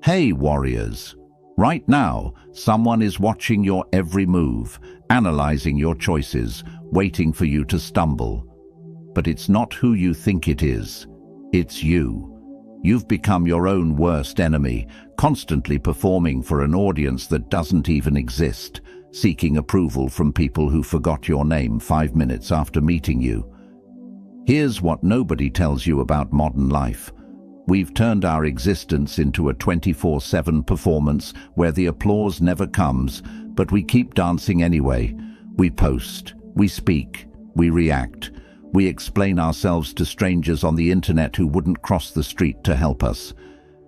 Hey, warriors! Right now, someone is watching your every move, analyzing your choices, waiting for you to stumble. But it's not who you think it is. It's you. You've become your own worst enemy, constantly performing for an audience that doesn't even exist, seeking approval from people who forgot your name 5 minutes after meeting you. Here's what nobody tells you about modern life. We've turned our existence into a 24/7 performance where the applause never comes, but we keep dancing anyway. We post, we speak, we react. We explain ourselves to strangers on the internet who wouldn't cross the street to help us.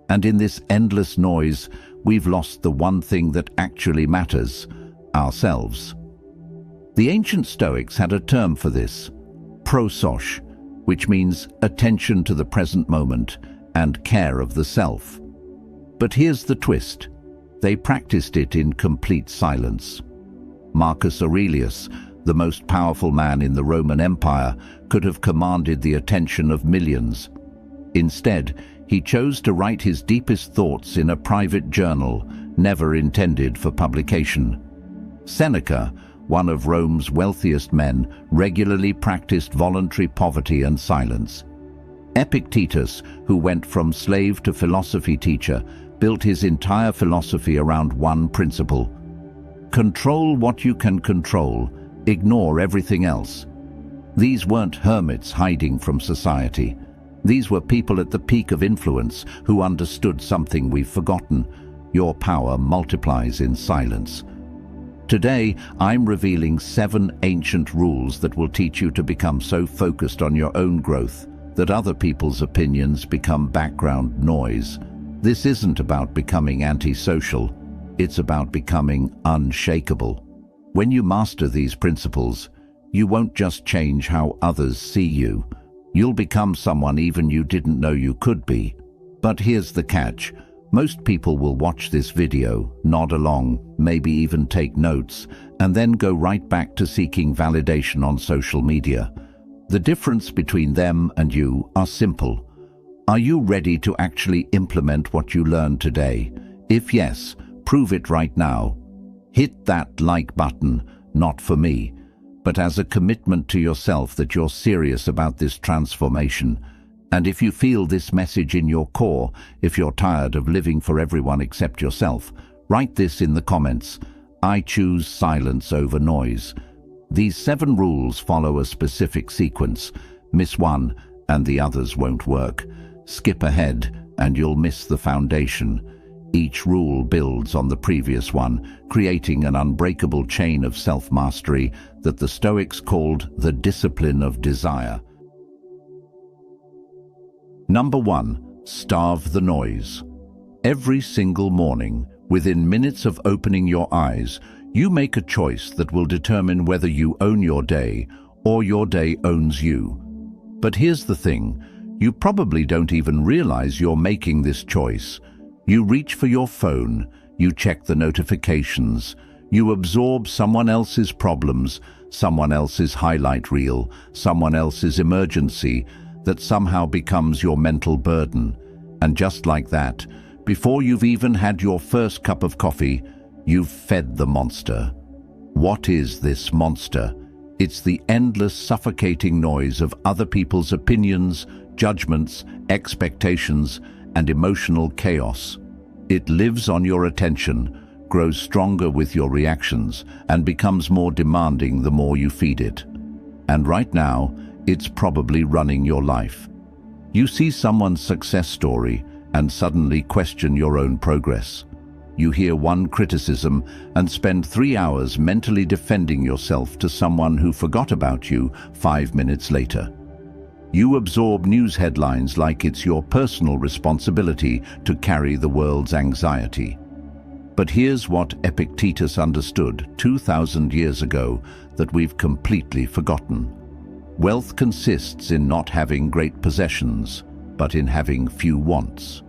And in this endless noise, we've lost the one thing that actually matters, ourselves. The ancient Stoics had a term for this, prosos, which means attention to the present moment and care of the self. But here's the twist. They practiced it in complete silence. Marcus Aurelius, the most powerful man in the Roman Empire, could have commanded the attention of millions. Instead, he chose to write his deepest thoughts in a private journal, never intended for publication. Seneca, one of Rome's wealthiest men, regularly practiced voluntary poverty and silence. Epictetus, who went from slave to philosophy teacher, built his entire philosophy around one principle: control what you can control, ignore everything else. These weren't hermits hiding from society. These were people at the peak of influence who understood something we've forgotten. Your power multiplies in silence. Today, I'm revealing 7 ancient rules that will teach you to become so focused on your own growth that other people's opinions become background noise. This isn't about becoming antisocial. It's about becoming unshakable. When you master these principles, you won't just change how others see you. You'll become someone even you didn't know you could be. But here's the catch. Most people will watch this video, nod along, maybe even take notes, and then go right back to seeking validation on social media. The difference between them and you are simple. Are you ready to actually implement what you learned today? If yes, prove it right now. Hit that like button, not for me, but as a commitment to yourself that you're serious about this transformation. And if you feel this message in your core, if you're tired of living for everyone except yourself, write this in the comments. I choose silence over noise. These 7 rules follow a specific sequence. Miss one, and the others won't work. Skip ahead, and you'll miss the foundation. Each rule builds on the previous one, creating an unbreakable chain of self-mastery that the Stoics called the discipline of desire. Number 1. Starve the noise. Every single morning, within minutes of opening your eyes, you make a choice that will determine whether you own your day or your day owns you. But here's the thing, you probably don't even realize you're making this choice. You reach for your phone, you check the notifications, you absorb someone else's problems, someone else's highlight reel, someone else's emergency that somehow becomes your mental burden. And just like that, before you've even had your first cup of coffee, you've fed the monster. What is this monster? It's the endless, suffocating noise of other people's opinions, judgments, expectations, and emotional chaos. It lives on your attention, grows stronger with your reactions, and becomes more demanding the more you feed it. And right now, it's probably running your life. You see someone's success story and suddenly question your own progress. You hear one criticism and spend 3 hours mentally defending yourself to someone who forgot about you 5 minutes later. You absorb news headlines like it's your personal responsibility to carry the world's anxiety. But here's what Epictetus understood 2,000 years ago that we've completely forgotten. Wealth consists in not having great possessions, but in having few wants.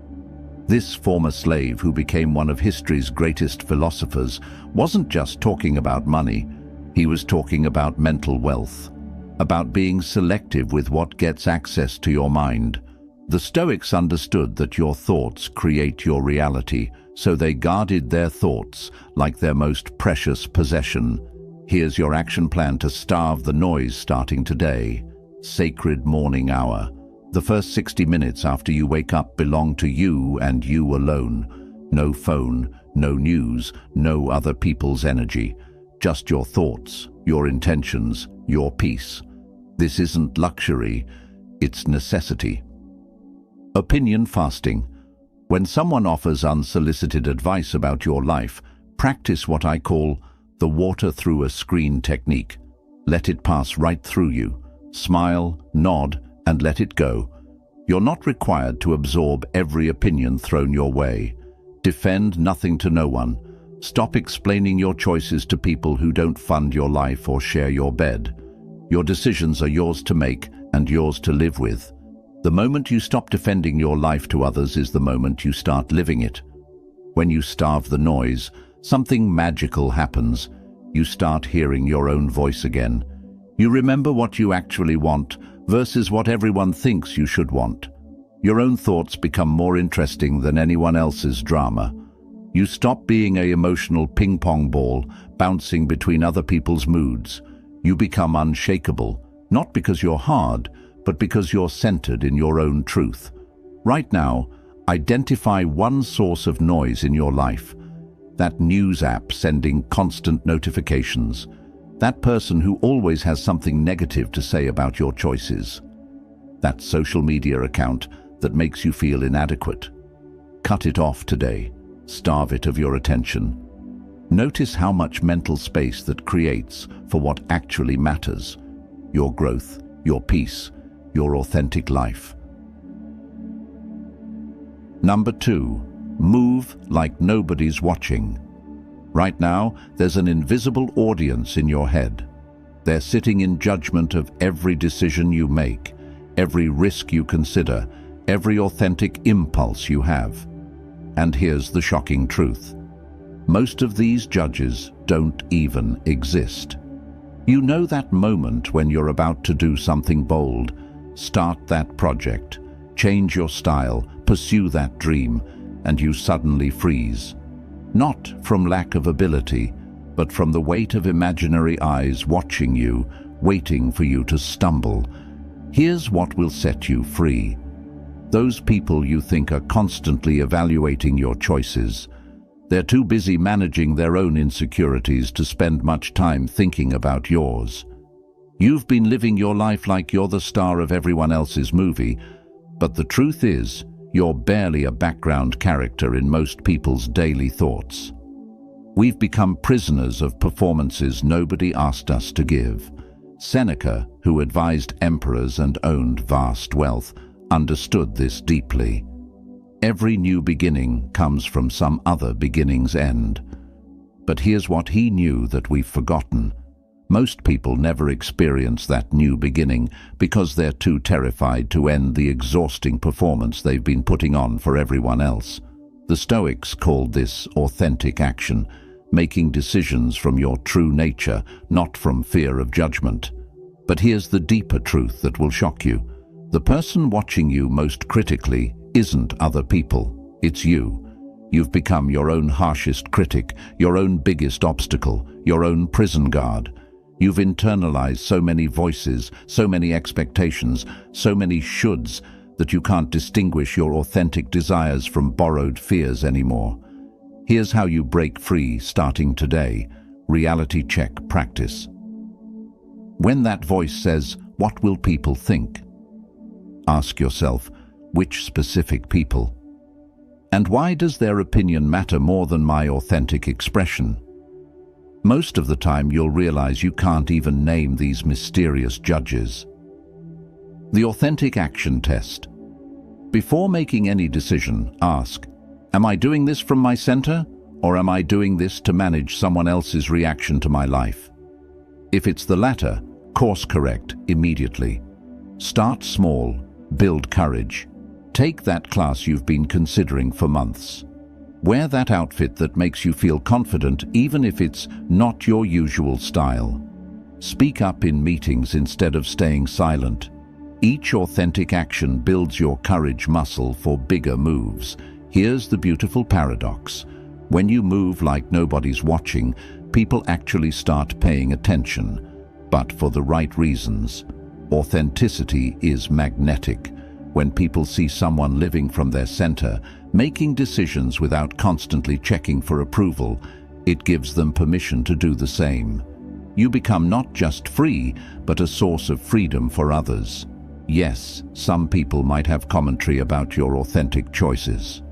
This former slave, who became one of history's greatest philosophers, wasn't just talking about money. He was talking about mental wealth, about being selective with what gets access to your mind. The Stoics understood that your thoughts create your reality, so they guarded their thoughts like their most precious possession. Here's your action plan to starve the noise starting today. Sacred morning hour. The first 60 minutes after you wake up belong to you and you alone. No phone, no news, no other people's energy. Just your thoughts, your intentions, your peace. This isn't luxury, it's necessity. Opinion fasting. When someone offers unsolicited advice about your life, practice what I call the water through a screen technique. Let it pass right through you. Smile, nod, and let it go. You're not required to absorb every opinion thrown your way. Defend nothing to no one. Stop explaining your choices to people who don't fund your life or share your bed. Your decisions are yours to make and yours to live with. The moment you stop defending your life to others is the moment you start living it. When you starve the noise, something magical happens. You start hearing your own voice again. You remember what you actually want versus what everyone thinks you should want. Your own thoughts become more interesting than anyone else's drama. You stop being an emotional ping-pong ball bouncing between other people's moods. You become unshakable, not because you're hard, but because you're centered in your own truth. Right now, identify one source of noise in your life. That news app sending constant notifications. That person who always has something negative to say about your choices. That social media account that makes you feel inadequate. Cut it off today. Starve it of your attention. Notice how much mental space that creates for what actually matters. Your growth, your peace, your authentic life. Number 2, move like nobody's watching. Right now, there's an invisible audience in your head. They're sitting in judgment of every decision you make, every risk you consider, every authentic impulse you have. And here's the shocking truth. Most of these judges don't even exist. You know that moment when you're about to do something bold, start that project, change your style, pursue that dream, and you suddenly freeze. Not from lack of ability, but from the weight of imaginary eyes watching you, waiting for you to stumble. Here's what will set you free. Those people you think are constantly evaluating your choices. They're too busy managing their own insecurities to spend much time thinking about yours. You've been living your life like you're the star of everyone else's movie, but the truth is, you're barely a background character in most people's daily thoughts. We've become prisoners of performances nobody asked us to give. Seneca, who advised emperors and owned vast wealth, understood this deeply. Every new beginning comes from some other beginning's end. But here's what he knew that we've forgotten. Most people never experience that new beginning because they're too terrified to end the exhausting performance they've been putting on for everyone else. The Stoics called this authentic action, making decisions from your true nature, not from fear of judgment. But here's the deeper truth that will shock you. The person watching you most critically isn't other people, it's you. You've become your own harshest critic, your own biggest obstacle, your own prison guard. You've internalized so many voices, so many expectations, so many shoulds that you can't distinguish your authentic desires from borrowed fears anymore. Here's how you break free starting today. Reality check practice. When that voice says, "What will people think?" ask yourself, which specific people? And why does their opinion matter more than my authentic expression? Most of the time you'll realize you can't even name these mysterious judges. The authentic action test. Before making any decision, ask, am I doing this from my center, or am I doing this to manage someone else's reaction to my life? If it's the latter, course correct immediately. Start small, build courage. Take that class you've been considering for months. Wear that outfit that makes you feel confident even if it's not your usual style. Speak up in meetings instead of staying silent. Each authentic action builds your courage muscle for bigger moves. Here's the beautiful paradox. When you move like nobody's watching, people actually start paying attention, but for the right reasons. Authenticity is magnetic. When people see someone living from their center, making decisions without constantly checking for approval, it gives them permission to do the same. You become not just free, but a source of freedom for others. Yes, some people might have commentary about your authentic choices.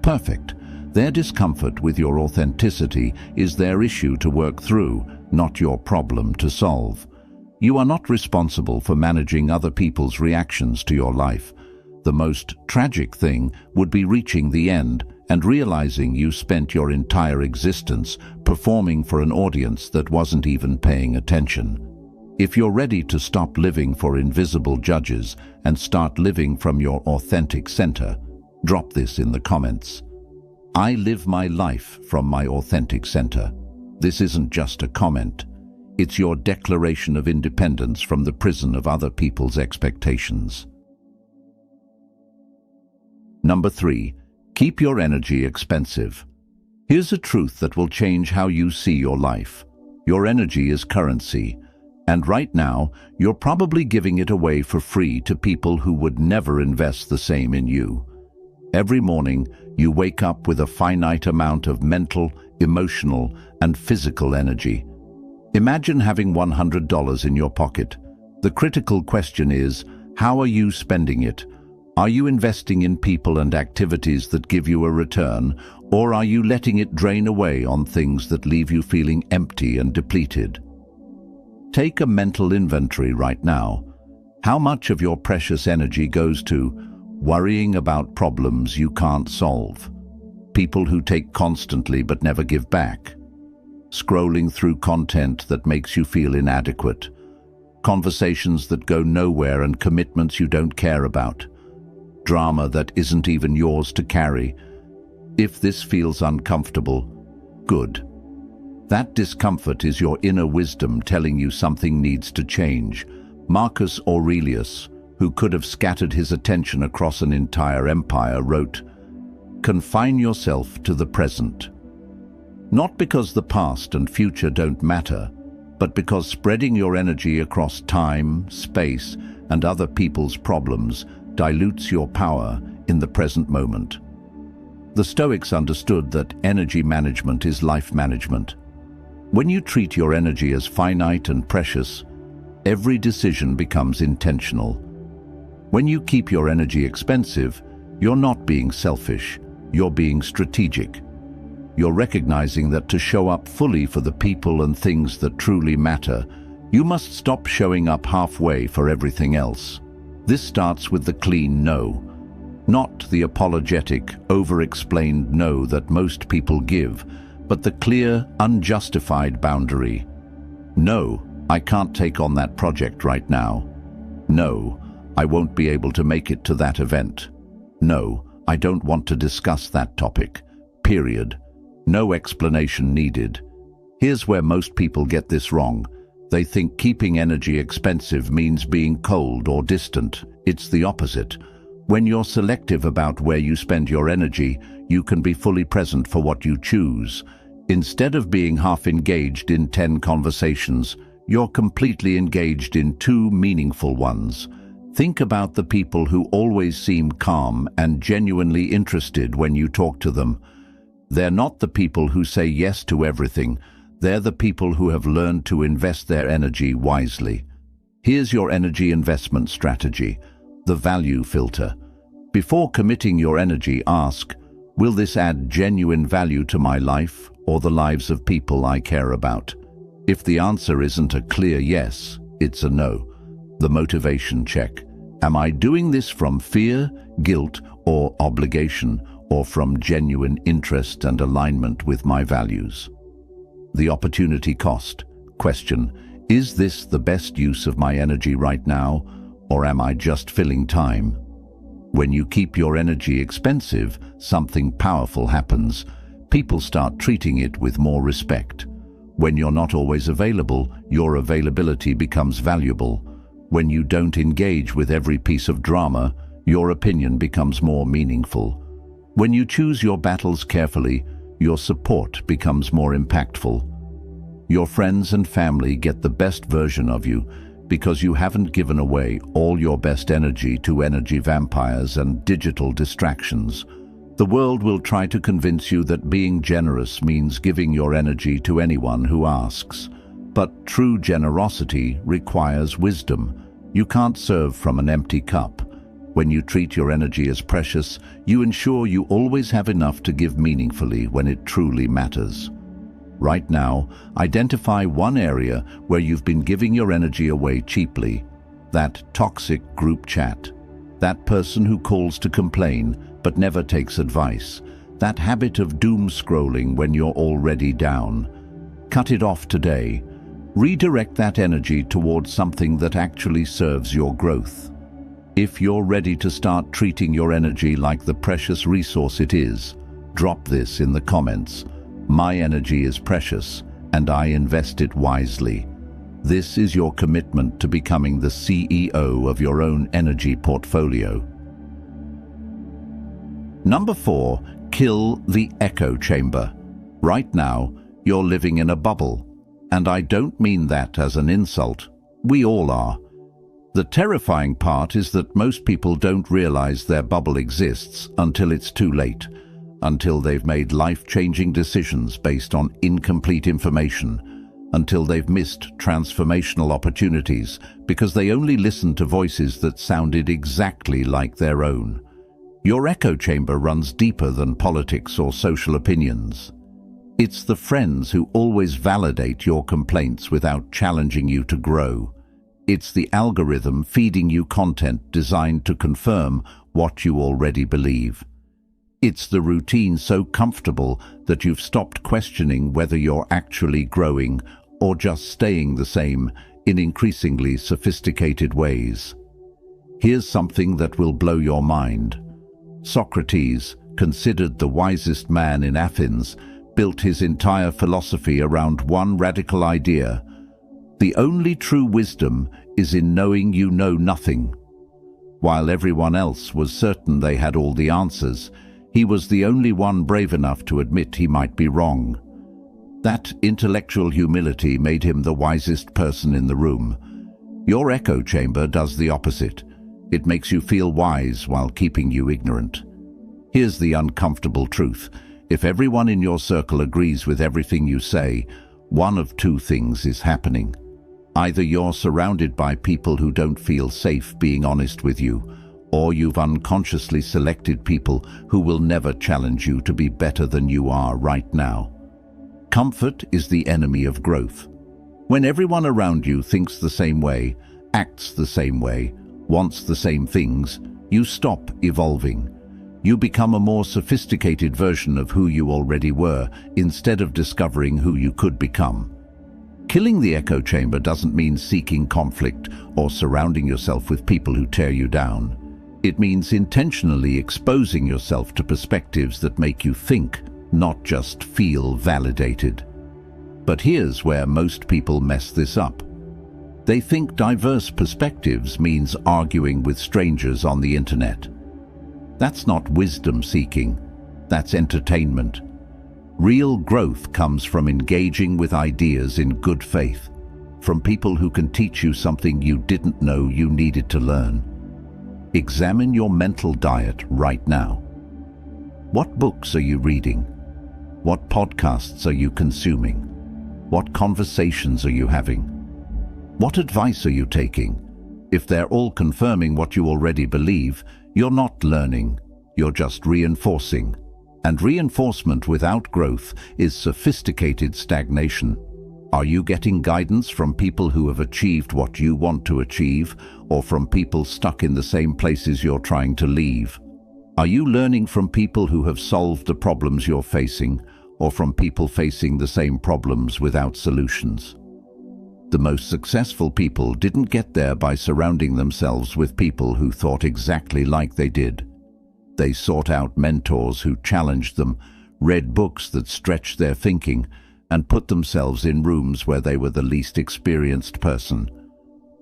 Perfect. Their discomfort with your authenticity is their issue to work through, not your problem to solve. You are not responsible for managing other people's reactions to your life. The most tragic thing would be reaching the end and realizing you spent your entire existence performing for an audience that wasn't even paying attention. If you're ready to stop living for invisible judges and start living from your authentic center, drop this in the comments. I live my life from my authentic center. This isn't just a comment. It's your declaration of independence from the prison of other people's expectations. Number 3. Keep your energy expensive. Here's a truth that will change how you see your life. Your energy is currency, and right now, you're probably giving it away for free to people who would never invest the same in you. Every morning, you wake up with a finite amount of mental, emotional, and physical energy. Imagine having $100 in your pocket. The critical question is, how are you spending it? Are you investing in people and activities that give you a return, or are you letting it drain away on things that leave you feeling empty and depleted? Take a mental inventory right now. How much of your precious energy goes to worrying about problems you can't solve? People who take constantly but never give back? Scrolling through content that makes you feel inadequate? Conversations that go nowhere and commitments you don't care about? Drama that isn't even yours to carry? If this feels uncomfortable, good. That discomfort is your inner wisdom telling you something needs to change. Marcus Aurelius, who could have scattered his attention across an entire empire, wrote, "Confine yourself to the present." Not because the past and future don't matter, but because spreading your energy across time, space, and other people's problems dilutes your power in the present moment. The Stoics understood that energy management is life management. When you treat your energy as finite and precious, every decision becomes intentional. When you keep your energy expensive, you're not being selfish, you're being strategic. You're recognizing that to show up fully for the people and things that truly matter, you must stop showing up halfway for everything else. This starts with the clean no, not the apologetic, over-explained no that most people give, but the clear, unjustified boundary. No, I can't take on that project right now. No, I won't be able to make it to that event. No, I don't want to discuss that topic. Period. No explanation needed. Here's where most people get this wrong. They think keeping energy expensive means being cold or distant. It's the opposite. When you're selective about where you spend your energy, you can be fully present for what you choose. Instead of being half engaged in 10 conversations, you're completely engaged in 2 meaningful ones. Think about the people who always seem calm and genuinely interested when you talk to them. They're not the people who say yes to everything. They're the people who have learned to invest their energy wisely. Here's your energy investment strategy, the value filter. Before committing your energy, ask, will this add genuine value to my life or the lives of people I care about? If the answer isn't a clear yes, it's a no. The motivation check. Am I doing this from fear, guilt, or obligation, or from genuine interest and alignment with my values? The opportunity cost. Question, is this the best use of my energy right now, or am I just filling time? When you keep your energy expensive, something powerful happens. People start treating it with more respect. When you're not always available, your availability becomes valuable. When you don't engage with every piece of drama, your opinion becomes more meaningful. When you choose your battles carefully, your support becomes more impactful. Your friends and family get the best version of you because you haven't given away all your best energy to energy vampires and digital distractions. The world will try to convince you that being generous means giving your energy to anyone who asks. But true generosity requires wisdom. You can't serve from an empty cup. When you treat your energy as precious, you ensure you always have enough to give meaningfully when it truly matters. Right now, identify one area where you've been giving your energy away cheaply. That toxic group chat. That person who calls to complain but never takes advice. That habit of doom scrolling when you're already down. Cut it off today. Redirect that energy towards something that actually serves your growth. If you're ready to start treating your energy like the precious resource it is, drop this in the comments. My energy is precious, and I invest it wisely. This is your commitment to becoming the CEO of your own energy portfolio. Number 4, kill the echo chamber. Right now, you're living in a bubble. And I don't mean that as an insult. We all are. The terrifying part is that most people don't realize their bubble exists until it's too late, until they've made life-changing decisions based on incomplete information, until they've missed transformational opportunities because they only listened to voices that sounded exactly like their own. Your echo chamber runs deeper than politics or social opinions. It's the friends who always validate your complaints without challenging you to grow. It's the algorithm feeding you content designed to confirm what you already believe. It's the routine so comfortable that you've stopped questioning whether you're actually growing or just staying the same in increasingly sophisticated ways. Here's something that will blow your mind. Socrates, considered the wisest man in Athens, built his entire philosophy around one radical idea. The only true wisdom is in knowing you know nothing. While everyone else was certain they had all the answers, he was the only one brave enough to admit he might be wrong. That intellectual humility made him the wisest person in the room. Your echo chamber does the opposite. It makes you feel wise while keeping you ignorant. Here's the uncomfortable truth. If everyone in your circle agrees with everything you say, one of two things is happening. Either you're surrounded by people who don't feel safe being honest with you, or you've unconsciously selected people who will never challenge you to be better than you are right now. Comfort is the enemy of growth. When everyone around you thinks the same way, acts the same way, wants the same things, you stop evolving. You become a more sophisticated version of who you already were, instead of discovering who you could become. Killing the echo chamber doesn't mean seeking conflict or surrounding yourself with people who tear you down. It means intentionally exposing yourself to perspectives that make you think, not just feel validated. But here's where most people mess this up. They think diverse perspectives means arguing with strangers on the internet. That's not wisdom seeking, that's entertainment. Real growth comes from engaging with ideas in good faith, from people who can teach you something you didn't know you needed to learn. Examine your mental diet right now. What books are you reading? What podcasts are you consuming? What conversations are you having? What advice are you taking? If they're all confirming what you already believe, you're not learning, you're just reinforcing. And reinforcement without growth is sophisticated stagnation. Are you getting guidance from people who have achieved what you want to achieve, or from people stuck in the same places you're trying to leave? Are you learning from people who have solved the problems you're facing, or from people facing the same problems without solutions? The most successful people didn't get there by surrounding themselves with people who thought exactly like they did. They sought out mentors who challenged them, read books that stretched their thinking, and put themselves in rooms where they were the least experienced person.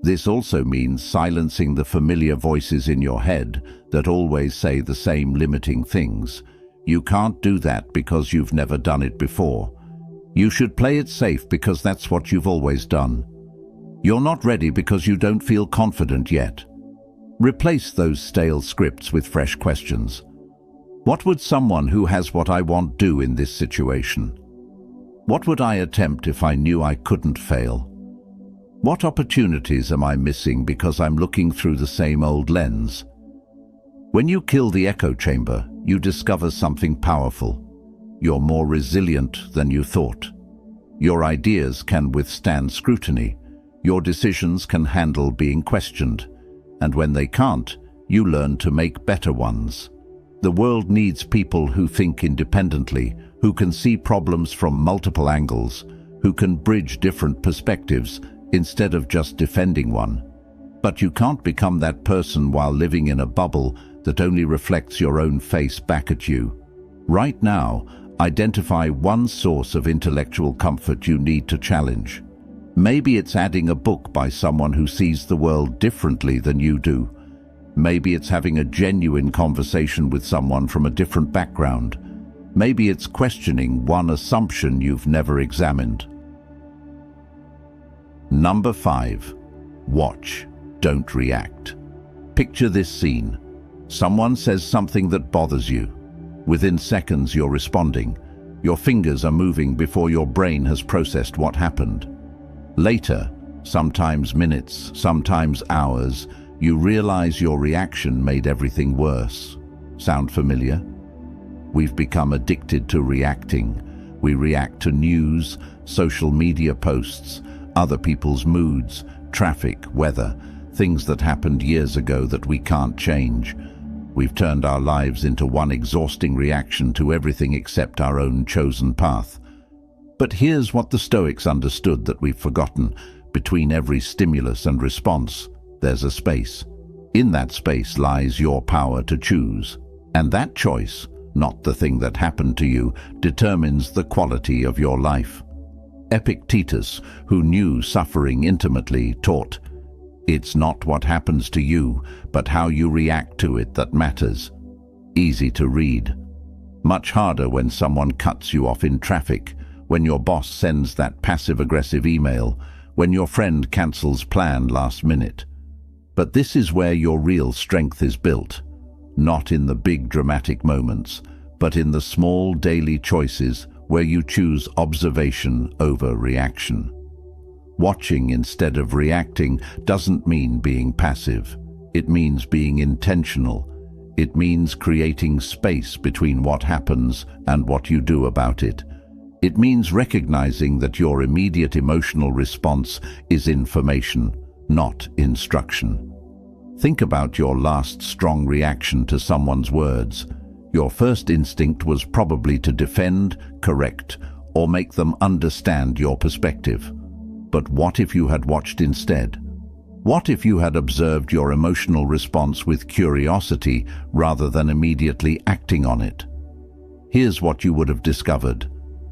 This also means silencing the familiar voices in your head that always say the same limiting things. You can't do that because you've never done it before. You should play it safe because that's what you've always done. You're not ready because you don't feel confident yet. Replace those stale scripts with fresh questions. What would someone who has what I want do in this situation? What would I attempt if I knew I couldn't fail? What opportunities am I missing because I'm looking through the same old lens? When you kill the echo chamber, you discover something powerful. You're more resilient than you thought. Your ideas can withstand scrutiny. Your decisions can handle being questioned. And when they can't, you learn to make better ones. The world needs people who think independently, who can see problems from multiple angles, who can bridge different perspectives instead of just defending one. But you can't become that person while living in a bubble that only reflects your own face back at you. Right now, identify one source of intellectual comfort you need to challenge. Maybe it's adding a book by someone who sees the world differently than you do. Maybe it's having a genuine conversation with someone from a different background. Maybe it's questioning one assumption you've never examined. Number 5. Watch, don't react. Picture this scene. Someone says something that bothers you. Within seconds you're responding. Your fingers are moving before your brain has processed what happened. Later, sometimes minutes, sometimes hours, you realize your reaction made everything worse. Sound familiar? We've become addicted to reacting. We react to news, social media posts, other people's moods, traffic, weather, things that happened years ago that we can't change. We've turned our lives into one exhausting reaction to everything except our own chosen path. But here's what the Stoics understood that we've forgotten. Between every stimulus and response, there's a space. In that space lies your power to choose. And that choice, not the thing that happened to you, determines the quality of your life. Epictetus, who knew suffering intimately, taught, "It's not what happens to you, but how you react to it that matters." Easy to read. Much harder when someone cuts you off in traffic, when your boss sends that passive-aggressive email, when your friend cancels plan last minute. But this is where your real strength is built. Not in the big dramatic moments, but in the small daily choices where you choose observation over reaction. Watching instead of reacting doesn't mean being passive. It means being intentional. It means creating space between what happens and what you do about it. It means recognizing that your immediate emotional response is information, not instruction. Think about your last strong reaction to someone's words. Your first instinct was probably to defend, correct, or make them understand your perspective. But what if you had watched instead? What if you had observed your emotional response with curiosity rather than immediately acting on it? Here's what you would have discovered.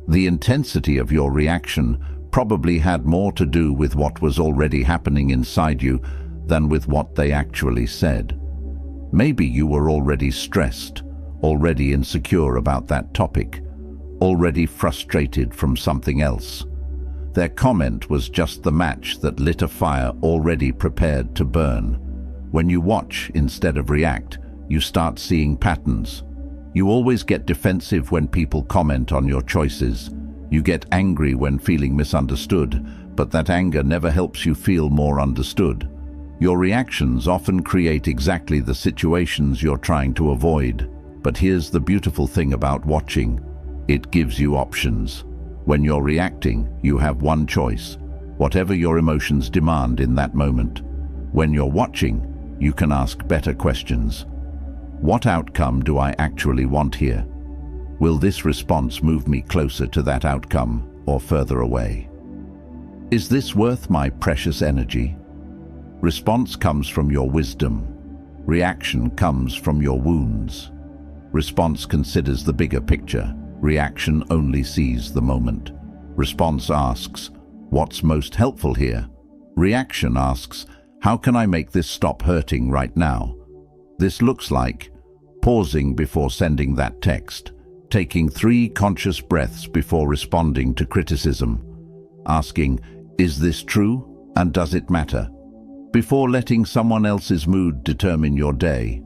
The intensity of your reaction probably had more to do with what was already happening inside you than with what they actually said. Maybe you were already stressed, already insecure about that topic, already frustrated from something else. Their comment was just the match that lit a fire already prepared to burn. When you watch instead of react, you start seeing patterns. You always get defensive when people comment on your choices. You get angry when feeling misunderstood, but that anger never helps you feel more understood. Your reactions often create exactly the situations you're trying to avoid. But here's the beautiful thing about watching. It gives you options. When you're reacting, you have one choice, whatever your emotions demand in that moment. When you're watching, you can ask better questions. What outcome do I actually want here? Will this response move me closer to that outcome or further away? Is this worth my precious energy? Response comes from your wisdom. Reaction comes from your wounds. Response considers the bigger picture. Reaction only sees the moment. Response asks, what's most helpful here? Reaction asks, How can I make this stop hurting right now? This looks like pausing before sending that text, taking 3 conscious breaths before responding to criticism, asking, is this true and does it matter? Before letting someone else's mood determine your day.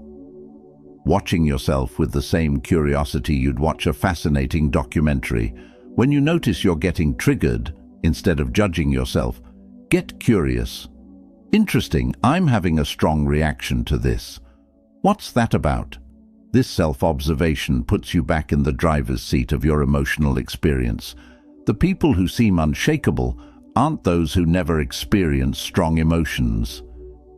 Watching yourself with the same curiosity you'd watch a fascinating documentary. When you notice you're getting triggered, instead of judging yourself, get curious. Interesting, I'm having a strong reaction to this. What's that about? This self-observation puts you back in the driver's seat of your emotional experience. The people who seem unshakable aren't those who never experience strong emotions.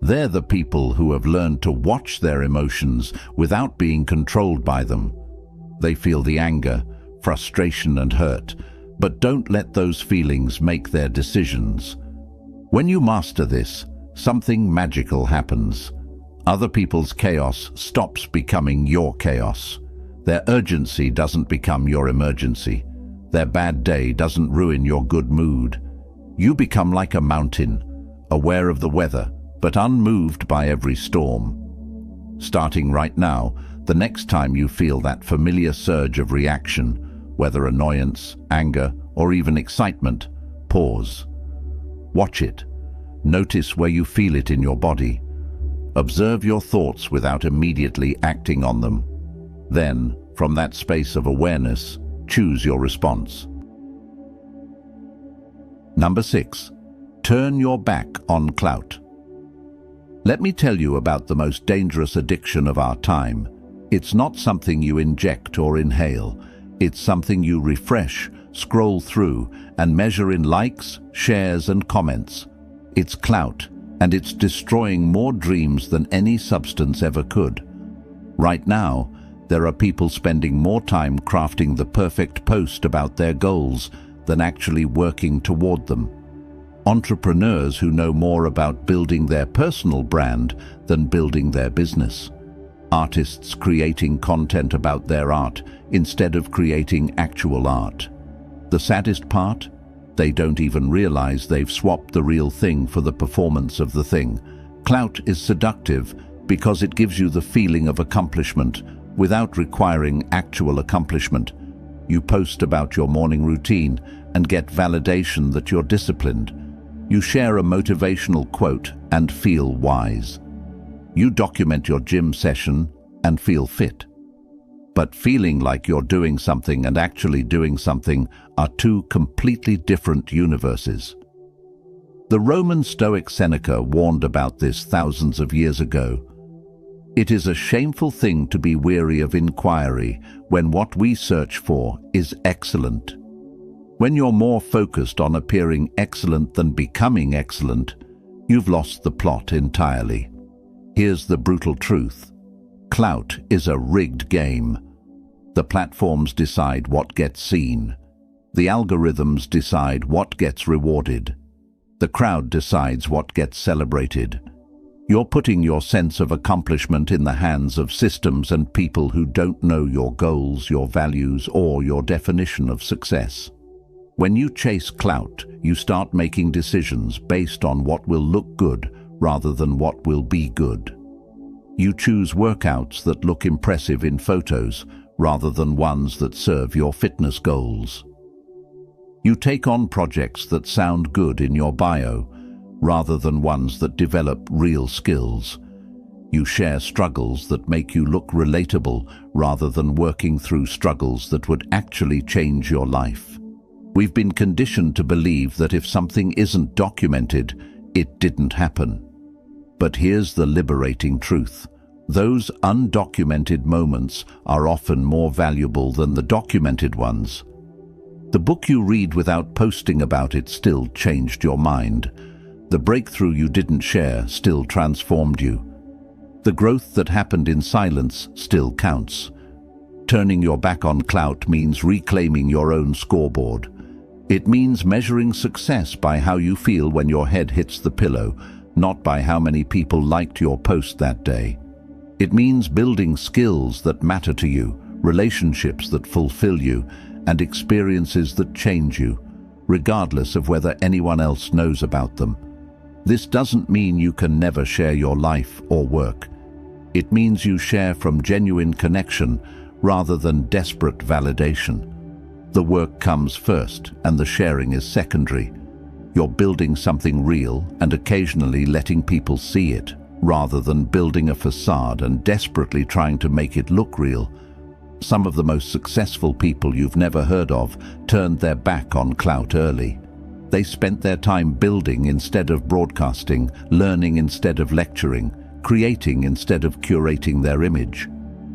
They're the people who have learned to watch their emotions without being controlled by them. They feel the anger, frustration and hurt, but don't let those feelings make their decisions. When you master this, something magical happens. Other people's chaos stops becoming your chaos. Their urgency doesn't become your emergency. Their bad day doesn't ruin your good mood. You become like a mountain, aware of the weather, but unmoved by every storm. Starting right now, the next time you feel that familiar surge of reaction, whether annoyance, anger, or even excitement, pause. Watch it. Notice where you feel it in your body. Observe your thoughts without immediately acting on them. Then, from that space of awareness, choose your response. Number 6. Turn your back on clout. Let me tell you about the most dangerous addiction of our time. It's not something you inject or inhale. It's something you refresh, scroll through, and measure in likes, shares, and comments. It's clout, and it's destroying more dreams than any substance ever could. Right now, there are people spending more time crafting the perfect post about their goals than actually working toward them. Entrepreneurs who know more about building their personal brand than building their business. Artists creating content about their art instead of creating actual art. The saddest part? They don't even realize they've swapped the real thing for the performance of the thing. Clout is seductive because it gives you the feeling of accomplishment without requiring actual accomplishment. You post about your morning routine and get validation that you're disciplined. You share a motivational quote and feel wise. You document your gym session and feel fit. But feeling like you're doing something and actually doing something are two completely different universes. The Roman Stoic Seneca warned about this thousands of years ago. It is a shameful thing to be weary of inquiry when what we search for is excellent. When you're more focused on appearing excellent than becoming excellent, you've lost the plot entirely. Here's the brutal truth. Clout is a rigged game. The platforms decide what gets seen. The algorithms decide what gets rewarded. The crowd decides what gets celebrated. You're putting your sense of accomplishment in the hands of systems and people who don't know your goals, your values, or your definition of success. When you chase clout, you start making decisions based on what will look good rather than what will be good. You choose workouts that look impressive in photos rather than ones that serve your fitness goals. You take on projects that sound good in your bio rather than ones that develop real skills. You share struggles that make you look relatable rather than working through struggles that would actually change your life. We've been conditioned to believe that if something isn't documented, it didn't happen. But here's the liberating truth. Those undocumented moments are often more valuable than the documented ones. The book you read without posting about it still changed your mind. The breakthrough you didn't share still transformed you. The growth that happened in silence still counts. Turning your back on clout means reclaiming your own scoreboard. It means measuring success by how you feel when your head hits the pillow, not by how many people liked your post that day. It means building skills that matter to you, relationships that fulfill you, and experiences that change you, regardless of whether anyone else knows about them. This doesn't mean you can never share your life or work. It means you share from genuine connection rather than desperate validation. The work comes first and the sharing is secondary. You're building something real and occasionally letting people see it, rather than building a facade and desperately trying to make it look real. Some of the most successful people you've never heard of turned their back on clout early. They spent their time building instead of broadcasting, learning instead of lecturing, creating instead of curating their image.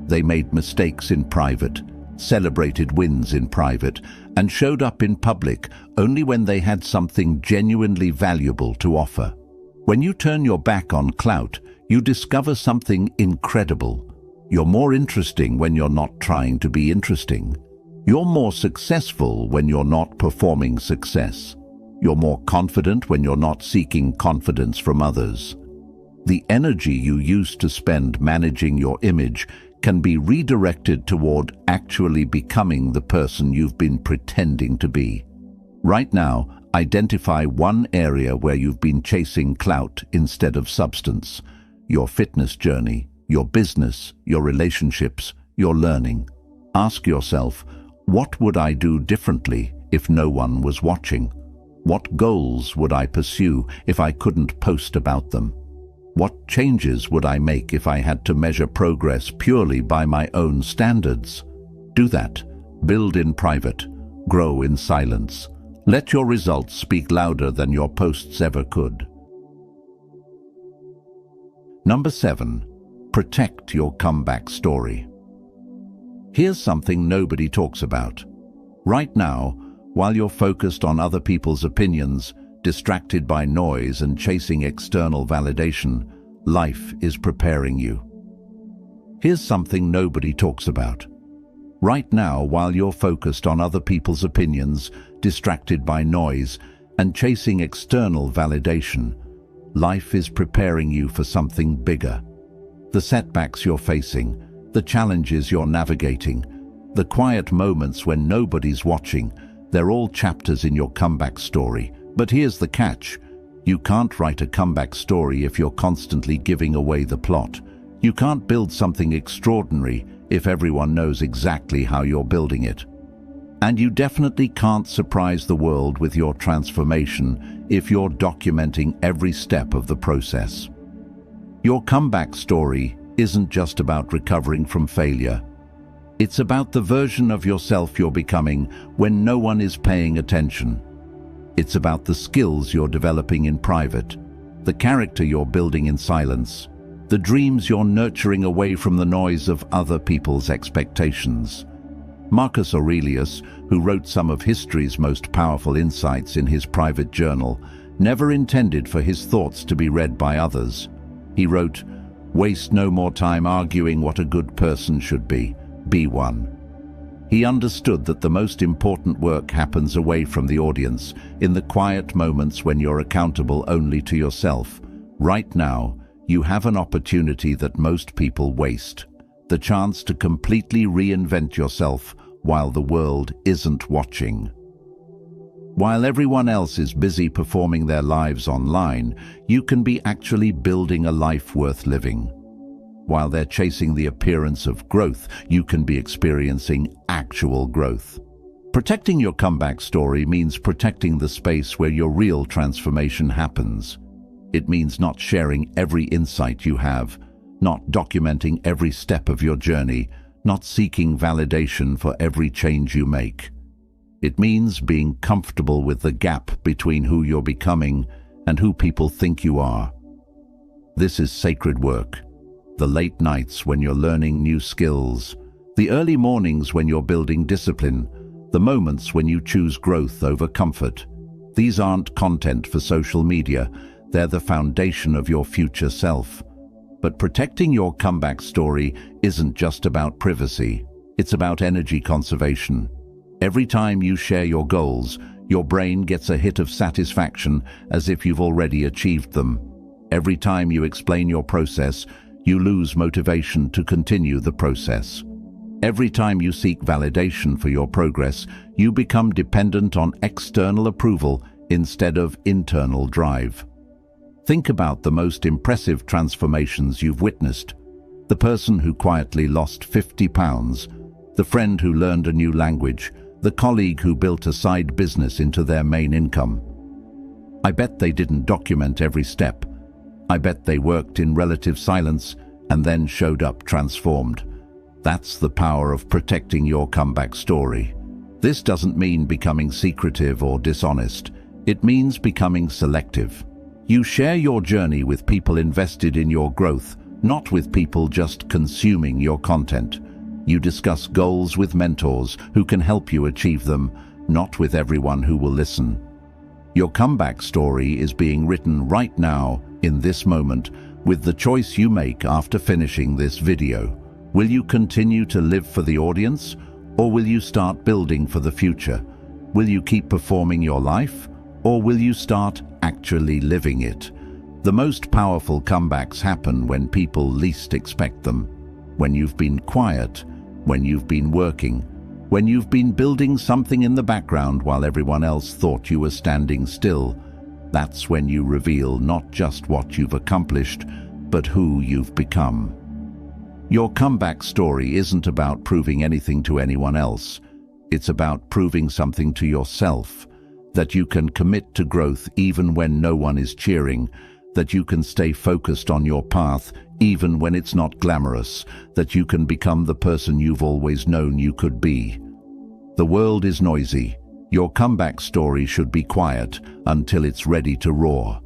They made mistakes in private, celebrated wins in private, and showed up in public only when they had something genuinely valuable to offer. When you turn your back on clout, you discover something incredible. You're more interesting when you're not trying to be interesting. You're more successful when you're not performing success. You're more confident when you're not seeking confidence from others. The energy you used to spend managing your image can be redirected toward actually becoming the person you've been pretending to be. Right now, identify one area where you've been chasing clout instead of substance. Your fitness journey, your business, your relationships, your learning. Ask yourself, what would I do differently if no one was watching? What goals would I pursue if I couldn't post about them? What changes would I make if I had to measure progress purely by my own standards? Do that. Build in private. Grow in silence. Let your results speak louder than your posts ever could. Number 7. Protect your comeback story. Here's something nobody talks about. Right now, while you're focused on other people's opinions, distracted by noise and chasing external validation, life is preparing you. Here's something nobody talks about. Right now, while you're focused on other people's opinions, distracted by noise, and chasing external validation, life is preparing you for something bigger. The setbacks you're facing, the challenges you're navigating, the quiet moments when nobody's watching, they're all chapters in your comeback story. But here's the catch. You can't write a comeback story if you're constantly giving away the plot. You can't build something extraordinary if everyone knows exactly how you're building it. And you definitely can't surprise the world with your transformation if you're documenting every step of the process. Your comeback story isn't just about recovering from failure. It's about the version of yourself you're becoming when no one is paying attention. It's about the skills you're developing in private, the character you're building in silence, the dreams you're nurturing away from the noise of other people's expectations. Marcus Aurelius, who wrote some of history's most powerful insights in his private journal, never intended for his thoughts to be read by others. He wrote, "Waste no more time arguing what a good person should be. Be one." He understood that the most important work happens away from the audience, in the quiet moments when you're accountable only to yourself. Right now, you have an opportunity that most people waste, the chance to completely reinvent yourself while the world isn't watching. While everyone else is busy performing their lives online, you can be actually building a life worth living. While they're chasing the appearance of growth, you can be experiencing actual growth. Protecting your comeback story means protecting the space where your real transformation happens. It means not sharing every insight you have, not documenting every step of your journey, not seeking validation for every change you make. It means being comfortable with the gap between who you're becoming and who people think you are. This is sacred work. The late nights when you're learning new skills, the early mornings when you're building discipline, the moments when you choose growth over comfort. These aren't content for social media, they're the foundation of your future self. But protecting your comeback story isn't just about privacy, it's about energy conservation. Every time you share your goals, your brain gets a hit of satisfaction as if you've already achieved them. Every time you explain your process, you lose motivation to continue the process. Every time you seek validation for your progress, you become dependent on external approval instead of internal drive. Think about the most impressive transformations you've witnessed. The person who quietly lost 50 pounds, the friend who learned a new language, the colleague who built a side business into their main income. I bet they didn't document every step. I bet they worked in relative silence and then showed up transformed. That's the power of protecting your comeback story. This doesn't mean becoming secretive or dishonest. It means becoming selective. You share your journey with people invested in your growth, not with people just consuming your content. You discuss goals with mentors who can help you achieve them, not with everyone who will listen. Your comeback story is being written right now, in this moment, with the choice you make after finishing this video. Will you continue to live for the audience, or will you start building for the future? Will you keep performing your life, or will you start actually living it? The most powerful comebacks happen when people least expect them. When you've been quiet, when you've been working, when you've been building something in the background while everyone else thought you were standing still. That's when you reveal not just what you've accomplished, but who you've become. Your comeback story isn't about proving anything to anyone else. It's about proving something to yourself, that you can commit to growth even when no one is cheering, that you can stay focused on your path even when it's not glamorous, that you can become the person you've always known you could be. The world is noisy. Your comeback story should be quiet until it's ready to roar.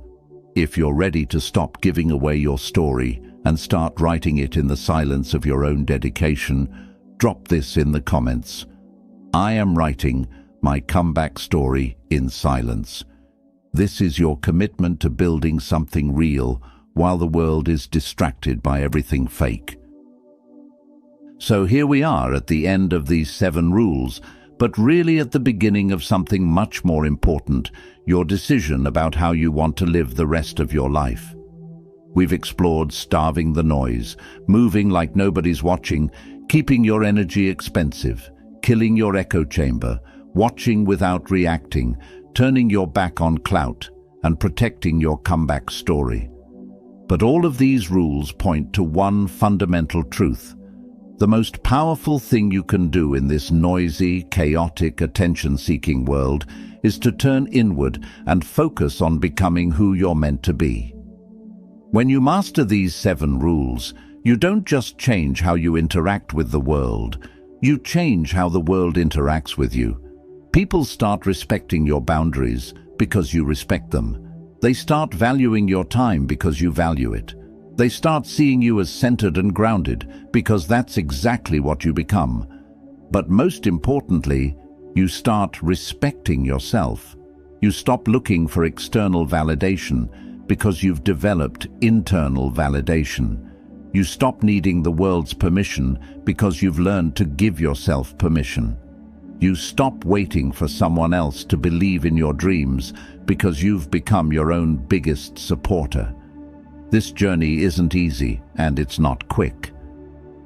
If you're ready to stop giving away your story and start writing it in the silence of your own dedication, drop this in the comments. I am writing my comeback story in silence. This is your commitment to building something real while the world is distracted by everything fake. So here we are at the end of these 7 rules, but really at the beginning of something much more important, your decision about how you want to live the rest of your life. We've explored starving the noise, moving like nobody's watching, keeping your energy expensive, killing your echo chamber, watching without reacting, turning your back on clout, and protecting your comeback story. But all of these rules point to one fundamental truth. The most powerful thing you can do in this noisy, chaotic, attention-seeking world is to turn inward and focus on becoming who you're meant to be. When you master these 7 rules, you don't just change how you interact with the world, you change how the world interacts with you. People start respecting your boundaries because you respect them. They start valuing your time because you value it. They start seeing you as centered and grounded because that's exactly what you become. But most importantly, you start respecting yourself. You stop looking for external validation because you've developed internal validation. You stop needing the world's permission because you've learned to give yourself permission. You stop waiting for someone else to believe in your dreams because you've become your own biggest supporter. This journey isn't easy, and it's not quick.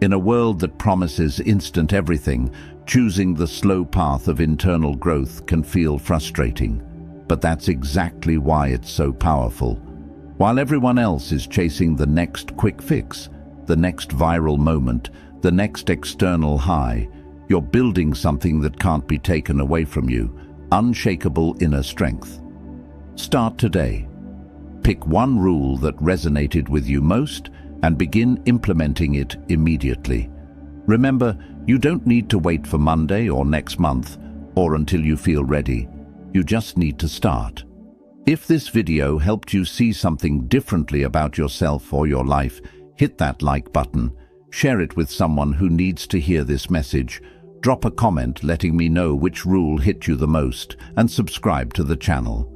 In a world that promises instant everything, choosing the slow path of internal growth can feel frustrating. But that's exactly why it's so powerful. While everyone else is chasing the next quick fix, the next viral moment, the next external high, you're building something that can't be taken away from you, unshakable inner strength. Start today. Pick one rule that resonated with you most and begin implementing it immediately. Remember, you don't need to wait for Monday or next month or until you feel ready. You just need to start. If this video helped you see something differently about yourself or your life, hit that like button. Share it with someone who needs to hear this message. Drop a comment letting me know which rule hit you the most, and subscribe to the channel.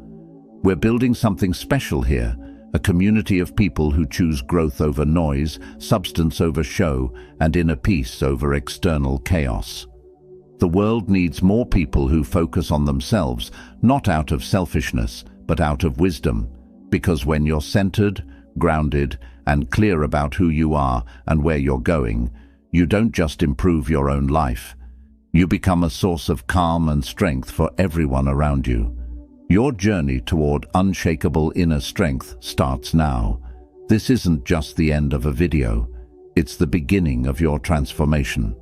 We're building something special here, a community of people who choose growth over noise, substance over show, and inner peace over external chaos. The world needs more people who focus on themselves, not out of selfishness, but out of wisdom. Because when you're centered, grounded, and clear about who you are and where you're going, you don't just improve your own life. You become a source of calm and strength for everyone around you. Your journey toward unshakable inner strength starts now. This isn't just the end of a video. It's the beginning of your transformation.